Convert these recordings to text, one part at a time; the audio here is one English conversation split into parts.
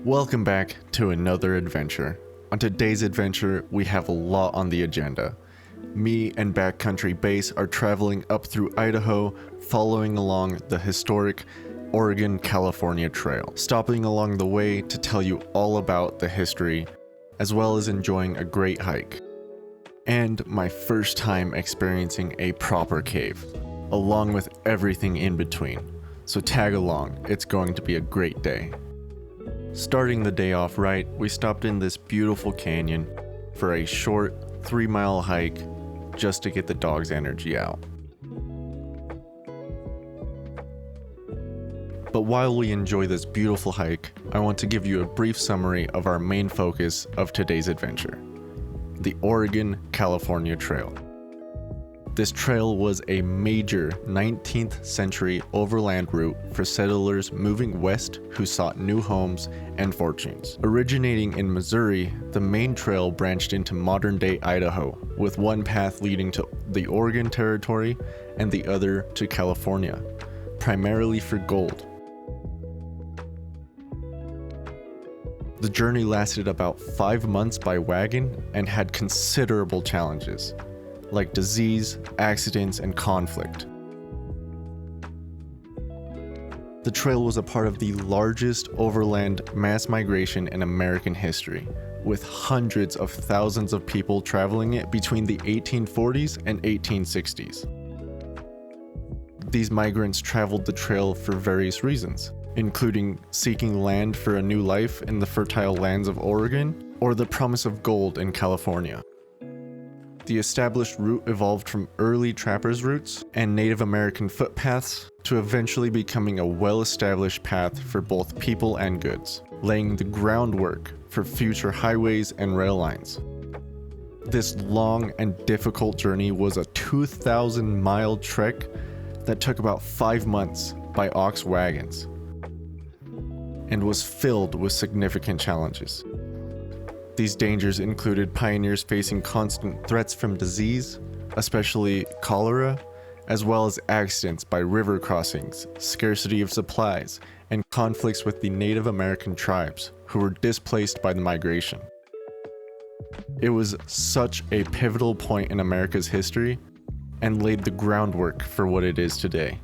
Welcome back to another adventure. On today's adventure, we have a lot on the agenda. Me and Backcountry Base are traveling up through Idaho, following along the historic Oregon-California Trail, stopping along the way to tell you all about the history, as well as enjoying a great hike. And my first time experiencing a proper cave, along with everything in between. So tag along, it's going to be a great day. Starting the day off right, we stopped in this beautiful canyon for a short 3-mile hike just to get the dog's energy out. But while we enjoy this beautiful hike, I want to give you a brief summary of our main focus of today's adventure: the Oregon-California Trail. This trail was a major 19th century overland route for settlers moving west who sought new homes and fortunes. Originating in Missouri, the main trail branched into modern-day Idaho, with one path leading to the Oregon Territory and the other to California, primarily for gold. The journey lasted about 5 months by wagon and had considerable challenges, like disease, accidents, and conflict. The trail was a part of the largest overland mass migration in American history, with hundreds of thousands of people traveling it between the 1840s and 1860s. These migrants traveled the trail for various reasons, including seeking land for a new life in the fertile lands of Oregon, or the promise of gold in California. The established route evolved from early trappers' routes and Native American footpaths to eventually becoming a well-established path for both people and goods, laying the groundwork for future highways and rail lines. This long and difficult journey was a 2,000-mile trek that took about 5 months by ox wagons and was filled with significant challenges. These dangers included pioneers facing constant threats from disease, especially cholera, as well as accidents by river crossings, scarcity of supplies, and conflicts with the Native American tribes who were displaced by the migration. It was such a pivotal point in America's history and laid the groundwork for what it is today.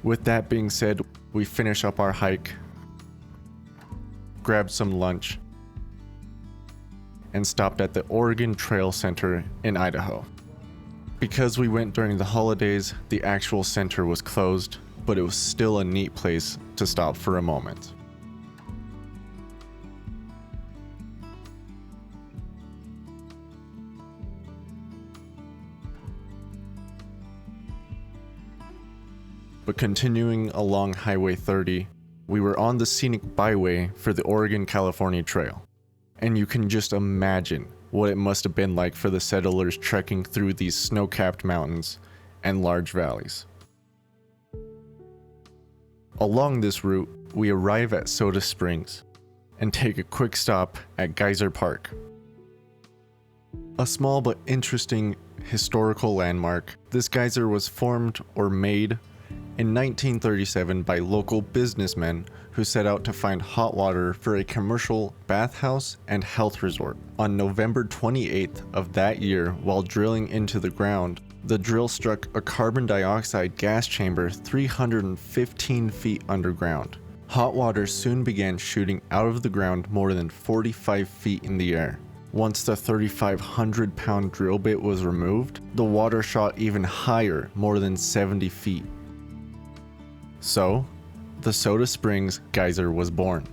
With that being said, we finish up our hike, grabbed some lunch, and stopped at the Oregon Trail Center in Idaho. Because we went during the holidays, the actual center was closed, but it was still a neat place to stop for a moment. But continuing along Highway 30, we were on the scenic byway for the Oregon-California Trail. And you can just imagine what it must have been like for the settlers trekking through these snow-capped mountains and large valleys. Along this route, we arrive at Soda Springs and take a quick stop at Geyser Park. A small but interesting historical landmark, this geyser was formed or made in 1937 by local businessmen who set out to find hot water for a commercial bathhouse and health resort. On November 28th of that year, while drilling into the ground, the drill struck a carbon dioxide gas chamber 315 feet underground. Hot water soon began shooting out of the ground more than 45 feet in the air. Once the 3,500-pound drill bit was removed, the water shot even higher, more than 70 feet. So, the Soda Springs geyser was born.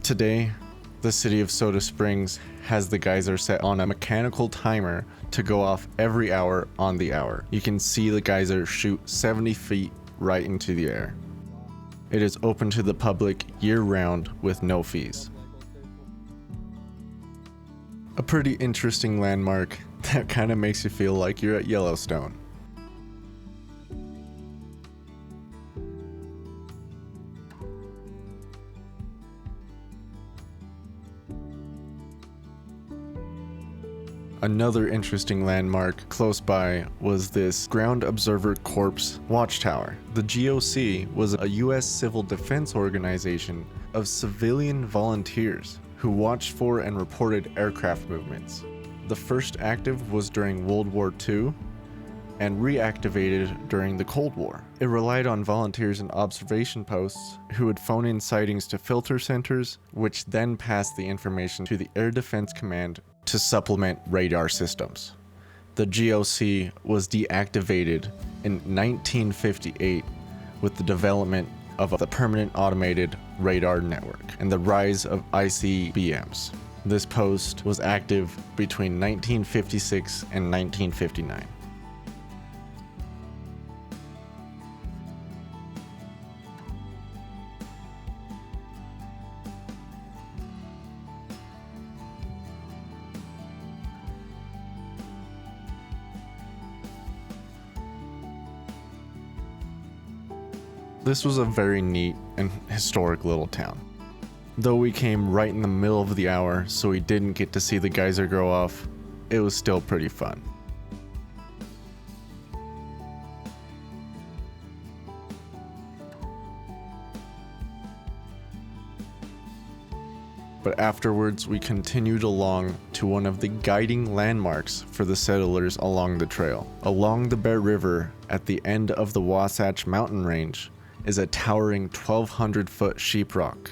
Today, the city of Soda Springs has the geyser set on a mechanical timer to go off every hour on the hour. You can see the geyser shoot 70 feet right into the air. It is open to the public year-round with no fees. A pretty interesting landmark that kind of makes you feel like you're at Yellowstone. Another interesting landmark close by was this Ground Observer Corps watchtower. The GOC was a US civil defense organization of civilian volunteers who watched for and reported aircraft movements. The first active was during World War II and reactivated during the Cold War. It relied on volunteers and observation posts who would phone in sightings to filter centers, which then passed the information to the Air Defense Command to supplement radar systems. The GOC was deactivated in 1958 with the development of the Permanent Automated Radar Network and the rise of ICBMs. This post was active between 1956 and 1959. This was a very neat and historic little town. Though we came right in the middle of the hour, so we didn't get to see the geyser go off, it was still pretty fun. But afterwards, we continued along to one of the guiding landmarks for the settlers along the trail. Along the Bear River, at the end of the Wasatch Mountain Range, is a towering 1,200-foot sheeprock,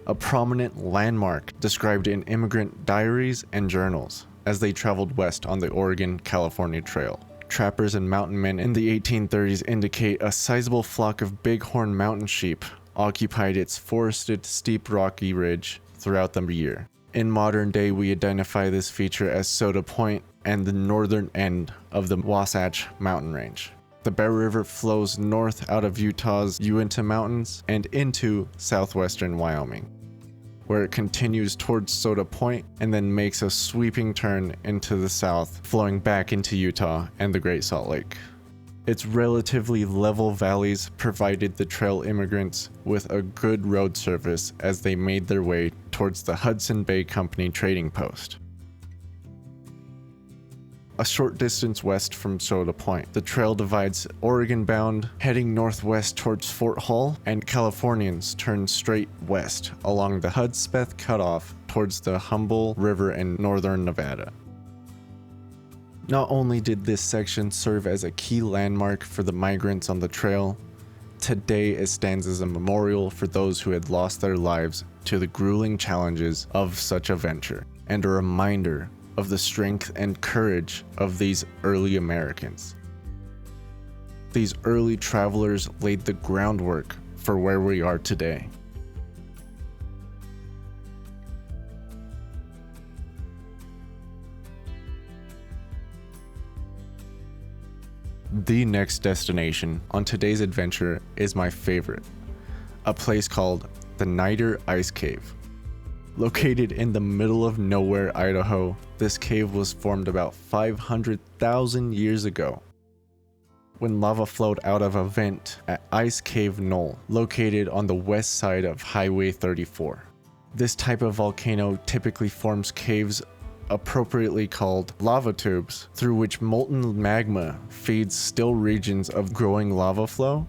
a prominent landmark described in immigrant diaries and journals as they traveled west on the Oregon-California Trail. Trappers and mountain men in the 1830s indicate a sizable flock of bighorn mountain sheep occupied its forested steep rocky ridge throughout the year. In modern day, we identify this feature as Soda Point and the northern end of the Wasatch Mountain Range. The Bear River flows north out of Utah's Uinta Mountains and into southwestern Wyoming, where it continues towards Soda Point and then makes a sweeping turn into the south, flowing back into Utah and the Great Salt Lake. Its relatively level valleys provided the trail immigrants with a good road service as they made their way towards the Hudson Bay Company trading post. A short distance west from Soda Point, the trail divides Oregon-bound, heading northwest towards Fort Hall, and Californians turn straight west along the Hudspeth Cutoff towards the Humboldt River in northern Nevada. Not only did this section serve as a key landmark for the migrants on the trail, today it stands as a memorial for those who had lost their lives to the grueling challenges of such a venture, and a reminder of the strength and courage of these early Americans. These early travelers laid the groundwork for where we are today. The next destination on today's adventure is my favorite, a place called the Niter Ice Cave. Located in the middle of nowhere, Idaho, this cave was formed about 500,000 years ago when lava flowed out of a vent at Ice Cave Knoll, located on the west side of Highway 34. This type of volcano typically forms caves appropriately called lava tubes, through which molten magma feeds still regions of growing lava flow,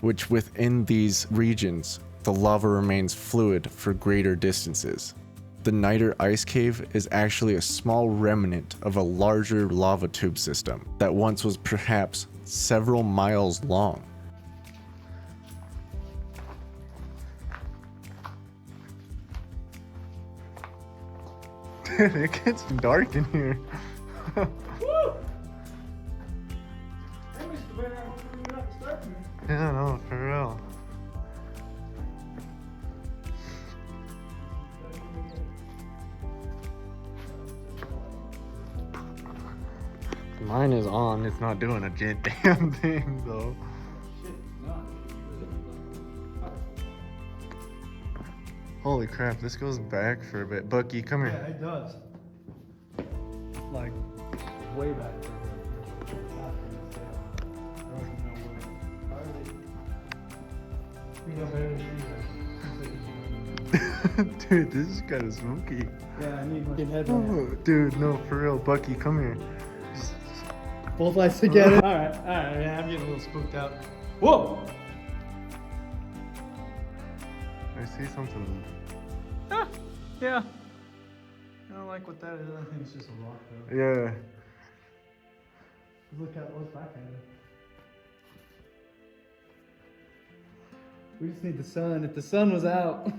which within these regions, the lava remains fluid for greater distances. The Niter Ice Cave is actually a small remnant of a larger lava tube system that once was perhaps several miles long. Dude, it gets dark in here. Yeah, no, for real. Mine is on, it's not doing a damn thing though. Holy crap, this goes back for a bit. Bucky, come here. Yeah, it does. like way back. Dude, this is kind of smoky. Yeah, I need my headlamp. Oh, dude, no, for real. Bucky, come here. Both lights together. Alright, yeah, I'm getting a little spooked out. Whoa! I see something. Ah, yeah. I don't like what that is. I think it's just a rock though. Yeah. Look back at it. We just need the sun. If the sun was out,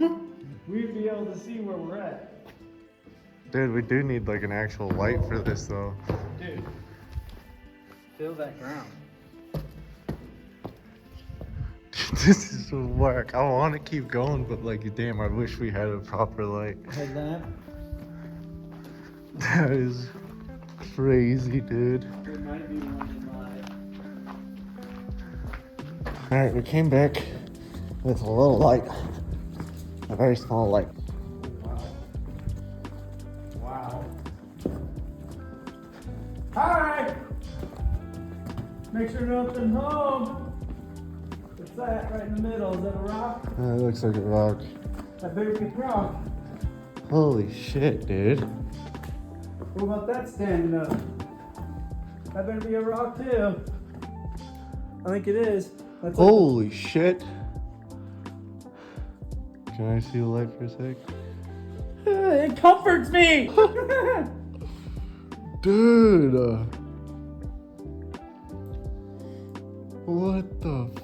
we'd be able to see where we're at. Dude, we do need like an actual light for this though. Dude, feel that ground. This is so whack. I want to keep going, but like, damn, I wish we had a proper light. Headlamp. That is crazy, dude. There might be one in Alright, we came back with a little light. A very small light. Wow. Hi! Make sure nothing's home. What's that right in the middle? Is that a rock? It looks like a rock. That better be a rock. Holy shit, dude. What about that standing up? That better be a rock too. I think it is. That's like Holy shit. Can I see the light for a sec? it comforts me! Dude. What the f...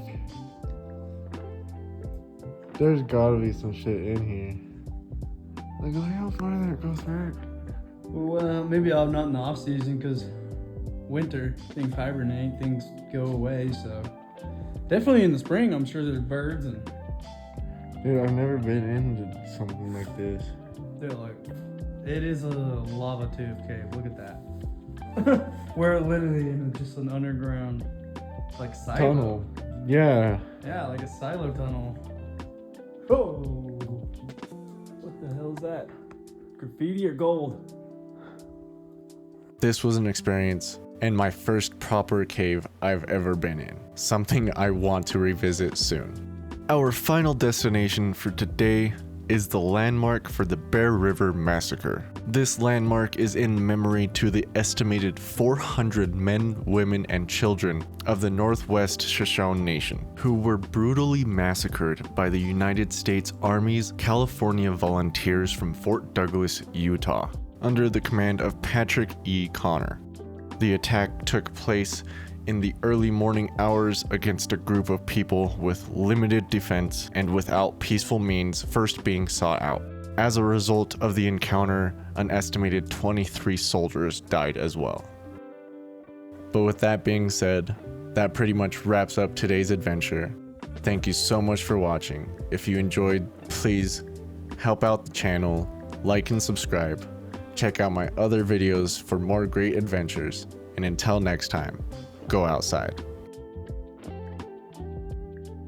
There's gotta be some shit in here. Like, look how far that goes back. Well, maybe I'm not in the off season because winter, things hibernate, things go away. So definitely in the spring, I'm sure there's birds and Dude, I've never been into something like this. they're like, it is a lava tube cave. Look at that. We're literally in just an underground, like silo. Tunnel. Yeah. Yeah, like a silo tunnel. Oh, what the hell is that? Graffiti or gold? This was an experience and my first proper cave I've ever been in. Something I want to revisit soon. Our final destination for today is the landmark for the Bear River Massacre. This landmark is in memory to the estimated 400 men, women, and children of the Northwest Shoshone Nation who were brutally massacred by the United States Army's California Volunteers from Fort Douglas, Utah, under the command of Patrick E. Connor. The attack took place in the early morning hours against a group of people with limited defense and without peaceful means first being sought out. As a result of the encounter, an estimated 23 soldiers died as well. But with that being said, that pretty much wraps up today's adventure. Thank you so much for watching. If you enjoyed, please help out the channel, like and subscribe. Check out my other videos for more great adventures. And until next time, go outside.